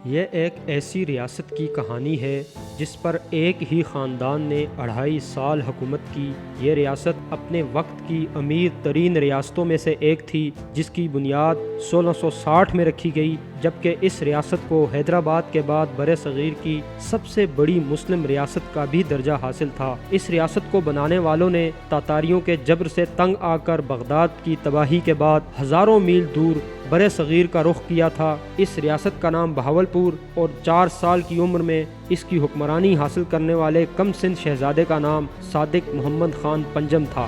یہ ایک ایسی ریاست کی کہانی ہے جس پر ایک ہی خاندان نے 2.5 سال حکومت کی۔ یہ ریاست اپنے وقت کی امیر ترین ریاستوں میں سے ایک تھی، جس کی بنیاد 1660 میں رکھی گئی، جبکہ اس ریاست کو حیدرآباد کے بعد بر صغیر کی سب سے بڑی مسلم ریاست کا بھی درجہ حاصل تھا۔ اس ریاست کو بنانے والوں نے تاتاریوں کے جبر سے تنگ آ کر بغداد کی تباہی کے بعد ہزاروں میل دور بر صغیر کا رخ کیا تھا۔ اس ریاست کا نام بہاولپور اور 4 سال کی عمر میں اس کی حکمرانی حاصل کرنے والے کم سن شہزادے کا نام صادق محمد خان پنجم تھا۔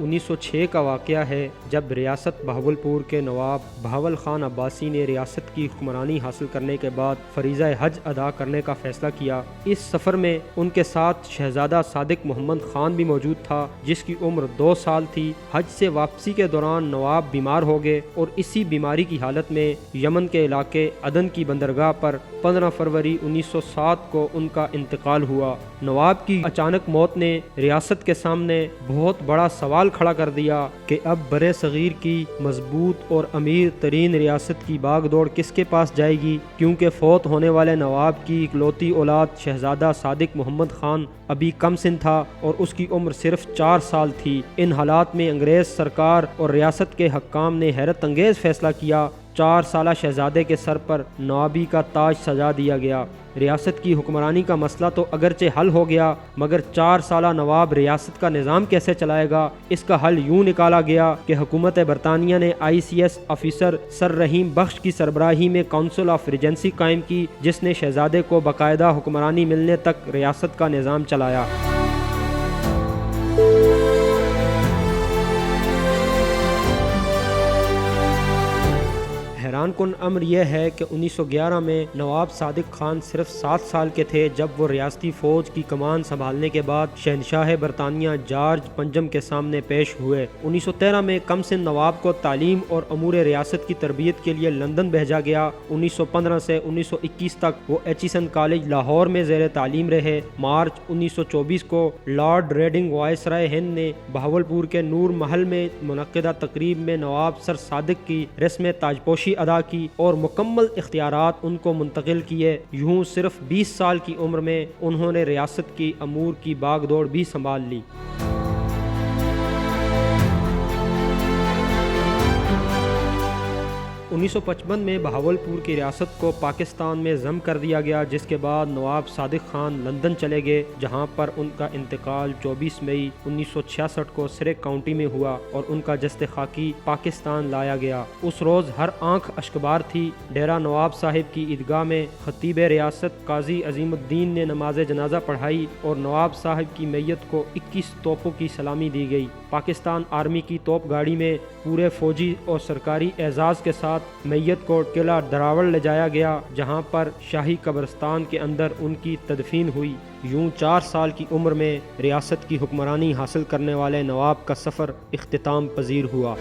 1906 کا واقعہ ہے جب ریاست بہاولپور کے نواب بہاول خان عباسی نے ریاست کی حکمرانی حاصل کرنے کے بعد فریضہ حج ادا کرنے کا فیصلہ کیا۔ اس سفر میں ان کے ساتھ شہزادہ صادق محمد خان بھی موجود تھا، جس کی عمر 2 سال تھی۔ حج سے واپسی کے دوران نواب بیمار ہو گئے اور اسی بیماری کی حالت میں یمن کے علاقے عدن کی بندرگاہ پر 15 فروری 1907 کو ان کا انتقال ہوا۔ نواب کی اچانک موت نے ریاست کے سامنے بہت بڑا سوال کھڑا کر دیا کہ اب بر صغیر کی مضبوط اور امیر ترین ریاست کی باغ دوڑ کس کے پاس جائے گی، کیونکہ فوت ہونے والے نواب کی اکلوتی اولاد شہزادہ صادق محمد خان ابھی کم سن تھا اور اس کی عمر صرف 4 سال تھی۔ ان حالات میں انگریز سرکار اور ریاست کے حکام نے حیرت انگیز فیصلہ کیا۔ 4 سالہ شہزادے کے سر پر نوابی کا تاج سجا دیا گیا۔ ریاست کی حکمرانی کا مسئلہ تو اگرچہ حل ہو گیا، مگر 4 سالہ نواب ریاست کا نظام کیسے چلائے گا؟ اس کا حل یوں نکالا گیا کہ حکومت برطانیہ نے ICS آفیسر سر رحیم بخش کی سربراہی میں کونسل آف ریجنسی قائم کی، جس نے شہزادے کو باقاعدہ حکمرانی ملنے تک ریاست کا نظام چلایا۔ حیران کن امر یہ ہے کہ 1911 میں نواب صادق خان صرف 7 سال کے تھے جب وہ ریاستی فوج کی کمان سنبھالنے کے بعد شہنشاہ برطانیہ جارج پنجم کے سامنے پیش ہوئے۔ 1913 میں کم سن نواب کو تعلیم اور امور ریاست کی تربیت کے لیے لندن بھیجا گیا۔ 1915 سے 1921 تک وہ ایچیسن کالج لاہور میں زیر تعلیم رہے۔ مارچ 1924 کو لارڈ ریڈنگ وائسرائے ہند نے بہاولپور کے نور محل میں منعقدہ تقریب میں نواب سر صادق کی رسم تاجپوشی ادا کی اور مکمل اختیارات ان کو منتقل کیے۔ یوں صرف 20 سال کی عمر میں انہوں نے ریاست کی امور کی باغ دوڑ بھی سنبھال لی۔ 1955 میں بہاولپور کی ریاست کو پاکستان میں ضم کر دیا گیا، جس کے بعد نواب صادق خان لندن چلے گئے، جہاں پر ان کا انتقال 24 مئی 1966 کو سرے کاؤنٹی میں ہوا اور ان کا جسد خاکی پاکستان لایا گیا۔ اس روز ہر آنکھ اشکبار تھی۔ ڈیرہ نواب صاحب کی عیدگاہ میں خطیب ریاست قاضی عظیم الدین نے نماز جنازہ پڑھائی اور نواب صاحب کی میت کو 21 توپوں کی سلامی دی گئی۔ پاکستان آرمی کی توپ گاڑی میں پورے فوجی اور سرکاری اعزاز کے ساتھ میت کو قلعہ دراوڑ لے جایا گیا، جہاں پر شاہی قبرستان کے اندر ان کی تدفین ہوئی۔ یوں 4 سال کی عمر میں ریاست کی حکمرانی حاصل کرنے والے نواب کا سفر اختتام پذیر ہوا۔